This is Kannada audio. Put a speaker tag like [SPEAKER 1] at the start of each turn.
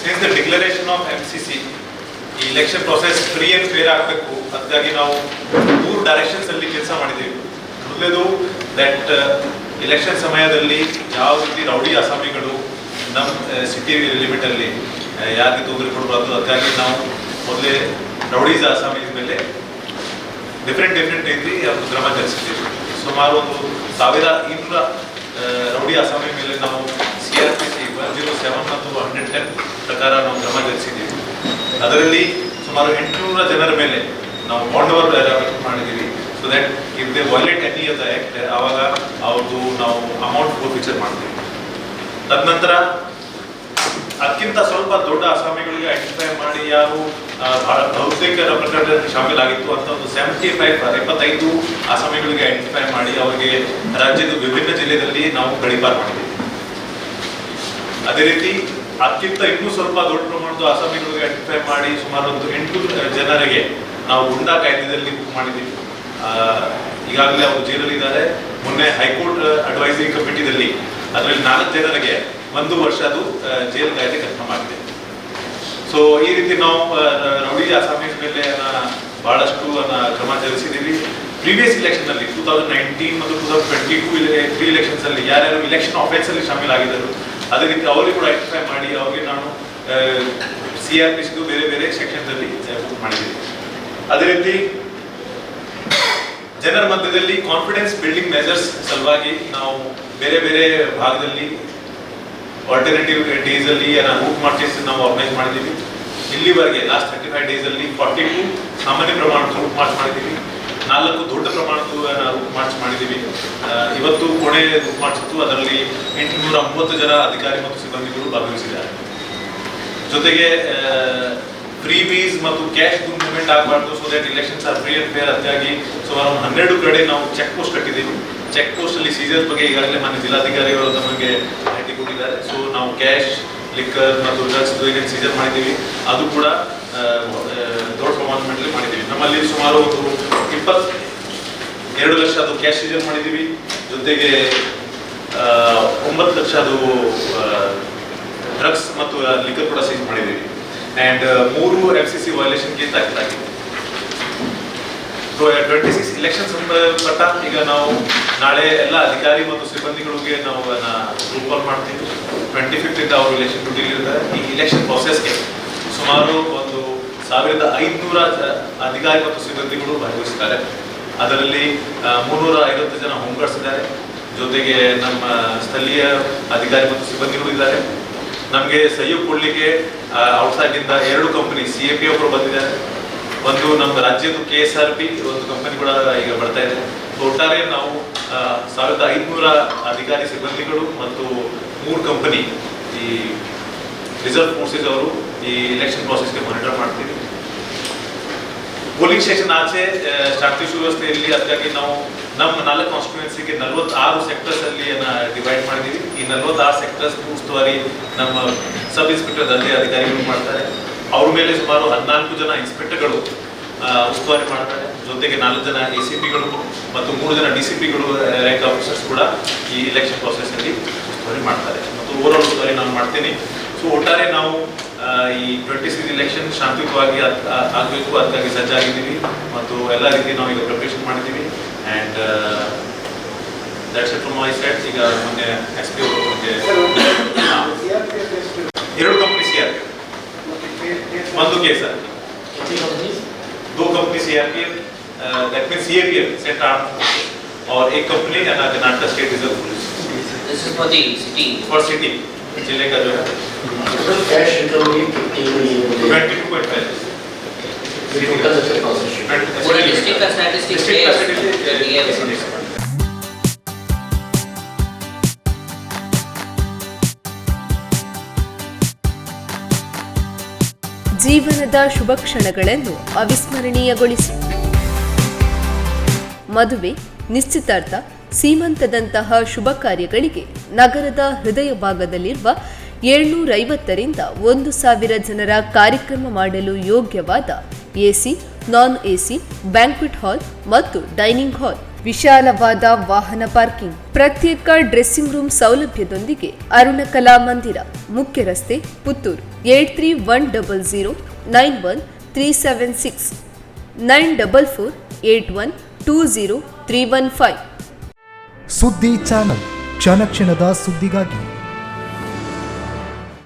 [SPEAKER 1] Since the declaration of MCC ಈ election process free and fair ಆಗಬೇಕು, ಅದಕ್ಕಾಗಿ ನಾವು 3 ಡೈರೆಕ್ಷನ್ಸ್ ಅಲ್ಲಿ ಕೆಲಸ ಮಾಡಿದ್ದೀವಿ. ಮೊದಲೇದು ದಟ್ ಇಲೆಕ್ಷನ್ ಸಮಯದಲ್ಲಿ ಯಾವ ರೀತಿ ರೌಡಿ ಅಸಾಮಿಗಳು ನಮ್ಮ ಸಿಟಿ ಲಿಮಿಟಲ್ಲಿ ಯಾರಿಗೆ ತೊಂದರೆ ಕೊಡಬಾರ್ದು, ಅದಕ್ಕಾಗಿ ನಾವು ಮೊದಲೇ ರೌಡೀಸ್ ಅಸಾಮೀಸ್ ಮೇಲೆ ಡಿಫ್ರೆಂಟ್ ರೀತಿ ಒಂದು ಕ್ರಮ ಜರುಗಿಸಿದ್ದೀವಿ. ಸುಮಾರು ಒಂದು 1200 ರೌಡಿ ಅಸಾಮಿ ಮೇಲೆ ನಾವು CRPC 107 ಮತ್ತು 110 ಪ್ರಕಾರ ನಾವು ಕ್ರಮ ಜರುಗಿಸಿದ್ದೀವಿ. ಅದರಲ್ಲಿ ಸುಮಾರು 800 ಜನರ ಮೇಲೆ ನಾವು ಬಾಂಡ್ ಓವರ್ ಮಾಡಿದ್ದೀವಿ. So that if they violate any of the act ಆವಾಗ ಅವ್ರದ್ದು ನಾವು ಅಮೌಂಟ್ ಫೋರ್ಫಿಚರ್ ಮಾಡ್ತೀವಿ. ತದನಂತರ ಅದಕ್ಕಿಂತ ಸ್ವಲ್ಪ ದೊಡ್ಡ ಅಸಾಮಿಗಳಿಗೆ ಐಡೆಂಟಿಫೈ ಮಾಡಿ ಯಾರು ಬಹಳ ಬಹುತೇಕ ಪ್ರಕರಣದಲ್ಲಿ ಶಾಮೀಲಾಗಿತ್ತು ಅಂತ ಒಂದು 75 ಅಸಾಮಿಗಳಿಗೆ ಐಡೆಂಟಿಫೈ ಮಾಡಿ ಅವರಿಗೆ ರಾಜ್ಯದ ವಿಭಿನ್ನ ಜಿಲ್ಲೆಯಲ್ಲಿ ನಾವು ಗಡೀಪಾರು ಮಾಡಿದ್ದೀವಿ. ಅದೇ ರೀತಿ ಅದಕ್ಕಿಂತ ಇನ್ನೂ ಸ್ವಲ್ಪ ದೊಡ್ಡ ಪ್ರಮಾಣದ ಅಸಾಮಿಗಳಿಗೆ ಐಡೆಂಟಿಫೈ ಮಾಡಿ ಸುಮಾರು ಒಂದು 8 ಜನರಿಗೆ ನಾವು ಗುಂಡಾ ಕಾಯ್ದೆಯಲ್ಲಿ ಬುಕ್ ಮಾಡಿದ್ದೀವಿ. ಈಗಾಗಲೇ ಅವರು ಜೈಲಲ್ಲಿದ್ದಾರೆ. ಮೊನ್ನೆ ಹೈಕೋರ್ಟ್ ಅಡ್ವೈಸರಿ ಕಮಿಟಿದಲ್ಲಿ ಅದರಲ್ಲಿ 4 ಜನರಿಗೆ 1 ವರ್ಷದ್ದು ಜೈಲು ಕಾಯ್ದೆ ಕನ್ಫರ್ಮ್ ಆಗಿದೆ. ಸೊ ಈ ರೀತಿ ನಾವು ರೌಡಿ ಅಸಾಮೀಸ್ ಮೇಲೆ ಬಹಳಷ್ಟು ಕ್ರಮ ಜರುಗಿಸಿದ್ದೀವಿ. ಪ್ರೀವಿಯಸ್ ಇಲೆಕ್ಷನ್ನಲ್ಲಿ 2019 ಮತ್ತು 2022 ಇಲೆಕ್ಷನ್ಸ್ ಅಲ್ಲಿ ಯಾರ್ಯಾರು ಇಲೆಕ್ಷನ್ ಆಫೆನ್ಸ್ ಅಲ್ಲಿ ಶಾಮೀಲಾಗಿದ್ದರು ಅದೇ ರೀತಿ ಅವರಿಗೆ ಕೂಡ ಐಡೆಂಟಿಫೈ ಮಾಡಿ ಅವರಿಗೆ ನಾನು CRPC ಬೇರೆ ಸೆಕ್ಷನ್ಸ್ ಅಲ್ಲಿ ಬುಕ್ ಮಾಡಿದ್ದೀವಿ. ಅದೇ ರೀತಿ ಜನರ ಮಧ್ಯದಲ್ಲಿ ಕಾನ್ಫಿಡೆನ್ಸ್ ಬಿಲ್ಡಿಂಗ್ ಮೆಜರ್ಸ್ ಸಲುವಾಗಿ ನಾವು ಬೇರೆ ಭಾಗದಲ್ಲಿ ಆಲ್ಟರ್ನೇಟಿವ್ ಡೇಸ್ ಅಲ್ಲಿ ರೂಟ್ ಮಾರ್ಚಸ್ ನಾವು ಆರ್ಗನೈಸ್ ಮಾಡಿದ್ದೀವಿ. ಇಲ್ಲಿವರೆಗೆ ಲಾಸ್ಟ್ 35 ಡೇಸ್ ಅಲ್ಲಿ 42 ಸಾಮಾನ್ಯ ಪ್ರಮಾಣದ ರೂಟ್ ಮಾರ್ಚ್ ಮಾಡಿದ್ದೀವಿ, 4 ದೊಡ್ಡ ಪ್ರಮಾಣದ ರೂಟ್ ಮಾರ್ಚ್ ಮಾಡಿದ್ದೀವಿ. ಇವತ್ತು ಕೊನೆ ರೂಟ್ ಮಾರ್ಚ್ ಇತ್ತು, ಅದರಲ್ಲಿ 830 ಜನ ಅಧಿಕಾರಿ ಮತ್ತು ಸಿಬ್ಬಂದಿಗಳು ಭಾಗವಹಿಸಿದ್ದಾರೆ. ಜೊತೆಗೆ ಫ್ರೀ ಬೀಸ್ ಮತ್ತು ಕ್ಯಾಶ್ ಮೂವ್ಮೆಂಟ್ ಆಗಬಾರ್ದು, so that elections R free and fair. ಅದಕ್ಕಾಗಿ ಸುಮಾರು 12 ಕಡೆ ನಾವು ಚೆಕ್ ಪೋಸ್ಟ್ ಕಟ್ಟಿದ್ದೀವಿ. ಚೆಕ್ ಪೋಸ್ಟ್ ಅಲ್ಲಿ ಸೀಸರ್ಸ್ ಬಗ್ಗೆ ಈಗಾಗಲೇ ಮಾನ್ಯ ಜಿಲ್ಲಾಧಿಕಾರಿ ಅವರು ನಮಗೆ ಮಾಹಿತಿ ಕೊಟ್ಟಿದ್ದಾರೆ. ಸೊ ನಾವು ಕ್ಯಾಶ್, ಲಿಕ್ಕರ್ ಮತ್ತು ಡ್ರಗ್ಸ್ ಏನೇನು ಸೀಸರ್ ಮಾಡಿದ್ದೀವಿ ಅದು ಕೂಡ ದೊಡ್ಡ ಪ್ರಮಾಣದಲ್ಲಿ ಮಾಡಿದ್ದೀವಿ. ನಮ್ಮಲ್ಲಿ ಸುಮಾರು ಒಂದು 22 ಲಕ್ಷ ಅದು ಕ್ಯಾಶ್ ಸೀಸರ್ ಮಾಡಿದ್ದೀವಿ. ಜೊತೆಗೆ 9 ಲಕ್ಷ ಅದು ಡ್ರಗ್ಸ್ ಮತ್ತು ಲಿಕ್ಕರ್ ಕೂಡ ಸೀಸ್ ಮಾಡಿದ್ದೀವಿ. ಆ್ಯಂಡ್ 3 MCC ವೈಲೇಷನ್ ಕೇಸ್ ಹಾಕಿದ್ದಾಗಿದೆ. 26 ಇಲೆಕ್ಷನ್ ಸಂಬಂಧಪಟ್ಟ ಈಗ ನಾವು ನಾಳೆ ಎಲ್ಲ ಅಧಿಕಾರಿ ಮತ್ತು ಸಿಬ್ಬಂದಿಗಳಿಗೆ ನಾವು ಗ್ರೂಪ್ ಕಾಲ್ ಮಾಡ್ತೀವಿ. 25th ಇಂದ ಅವರು ಇಲೆಕ್ಷನ್ ಡ್ಯೂಟಿಲಿ ಇರ್ತಾರೆ. ಈ ಇಲೆಕ್ಷನ್ ಪ್ರೊಸೆಸ್ಗೆ ಸುಮಾರು ಒಂದು 1500 ಅಧಿಕಾರಿ ಮತ್ತು ಸಿಬ್ಬಂದಿಗಳು ಭಾಗವಹಿಸಿದ್ದಾರೆ. ಅದರಲ್ಲಿ 350 ಜನ ಹೋಮ್ ಗಾರ್ಡ್ಸ್ ಇದ್ದಾರೆ. ಜೊತೆಗೆ ನಮ್ಮ ಸ್ಥಳೀಯ ಅಧಿಕಾರಿ ಮತ್ತು ಸಿಬ್ಬಂದಿಗಳು ಇದ್ದಾರೆ. ನಮಗೆ ಸಹಯೋಗ ಕೊಡಲಿಕ್ಕೆ ಔಟ್ಸೈಡ್ ಇಂದ 2 ಕಂಪನಿ CAP ಅವರು ಬಂದಿದ್ದಾರೆ. ಒಂದು ನಮ್ಮ ರಾಜ್ಯದ KSRP ಒಂದು ಕಂಪನಿ ಕೂಡ ಈಗ ಬರ್ತಾ ಇದೆ. ಒಟ್ಟಾರೆ ನಾವು 1500 ಅಧಿಕಾರಿ ಸಿಬ್ಬಂದಿಗಳು ಮತ್ತು 3 ಕಂಪನಿ ಈ ರಿಸರ್ವ್ ಫೋರ್ಸಸ್ ಅವರು ಈ ಇಲೆಕ್ಷನ್ ಪ್ರಾಸೆಸ್ಗೆ ಮಾನಿಟರ್ ಮಾಡ್ತೀವಿ. ಪೋಲಿಂಗ್ ಸ್ಟೇಷನ್ ಆಚೆ ಶಾಂತಿ ಸುವ್ಯವಸ್ಥೆಯಲ್ಲಿ ಅದಕ್ಕಾಗಿ ನಾವು ನಮ್ಮ 4 ಕಾನ್ಸ್ಟಿಟ್ಯೂನ್ಸಿಗೆ 46 ಸೆಕ್ಟರ್ಸ್ ಅಲ್ಲಿ ಡಿವೈಡ್ ಮಾಡಿದ್ದೀವಿ. ಈ 46 ಸೆಕ್ಟರ್ಸ್ ಉಸ್ತುವಾರಿ ನಮ್ಮ ಸಬ್ ಇನ್ಸ್ಪೆಕ್ಟರ್ ದರ್ಜೆ ಅಧಿಕಾರಿಗಳು ಮಾಡ್ತಾರೆ. ಅವ್ರ ಮೇಲೆ ಸುಮಾರು 14 ಜನ ಇನ್ಸ್ಪೆಕ್ಟರ್ಗಳು ಉಸ್ತುವಾರಿ ಮಾಡ್ತಾರೆ. ಜೊತೆಗೆ 4 ಜನ ACPಗಳು ಮತ್ತು 3 ಜನ DCPಗಳು ರ್ಯಾಂಕ್ ಆಫೀಸರ್ಸ್ ಕೂಡ ಈ ಇಲೆಕ್ಷನ್ ಪ್ರಾಸೆಸ್ ಅಲ್ಲಿ ಉಸ್ತುವಾರಿ ಮಾಡ್ತಾರೆ. ಮತ್ತು ಓವರಾಲ್ ಉಸ್ತುವಾರಿ ನಾನು ಮಾಡ್ತೀನಿ. ಸೊ ಒಟ್ಟಾರೆ ನಾವು ಈ 26 ಇಲೆಕ್ಷನ್ ಶಾಂತಿಯುತವಾಗಿ ಆಗಬೇಕು, ಅದಕ್ಕಾಗಿ ಸಜ್ಜಾಗಿದ್ದೀವಿ ಮತ್ತು ಎಲ್ಲ ರೀತಿ ನಾವು ಈಗ ಪ್ರಿಪರೇಷನ್ ಮಾಡಿದ್ದೀವಿ. And that's it from my side. ಈಗ ಮೊನ್ನೆ SP ಅವರು 2 company CRP, 1 KSRP, 2 company CRPF, that means CAPF, Central Armed Forces, और 1 company Karnataka state reserve police.
[SPEAKER 2] This is for the city.
[SPEAKER 1] For city, जिले का जो है.
[SPEAKER 3] Cash recovery
[SPEAKER 1] 22.5.
[SPEAKER 2] पूरा डिस्ट्रिक्ट का स्टैटिस्टिक्स
[SPEAKER 4] ಜೀವನದ ಶುಭ ಕ್ಷಣಗಳನ್ನು ಅವಿಸ್ಮರಣೀಯಗೊಳಿಸಿ. ಮದುವೆ, ನಿಶ್ಚಿತಾರ್ಥ, ಸೀಮಂತದಂತಹ ಶುಭ ಕಾರ್ಯಗಳಿಗೆ ನಗರದ ಹೃದಯ ಭಾಗದಲ್ಲಿರುವ 750ರಿಂದ 1000 ಜನರ ಕಾರ್ಯಕ್ರಮ ಮಾಡಲು ಯೋಗ್ಯವಾದ AC, ನಾನ್ AC, ಬ್ಯಾಂಕ್ವೆಟ್ ಹಾಲ್ ಮತ್ತು ಡೈನಿಂಗ್ ಹಾಲ್, ವಿಶಾಲವಾದ ವಾಹನ ಪಾರ್ಕಿಂಗ್, ಪ್ರತ್ಯೇಕ ಡ್ರೆಸ್ಸಿಂಗ್ ರೂಮ್ ಸೌಲಭ್ಯದೊಂದಿಗೆ ಅರುಣ ಕಲಾ ಮಂದಿರ, ಮುಖ್ಯ ರಸ್ತೆ, ಪುತ್ತೂರು. 8310091376 9448120315.
[SPEAKER 5] ಸುದ್ದಿ ಚಾನಲ್, ಕ್ಷಣ ಕ್ಷಣದ ಸುದ್ದಿಗಾಗಿ.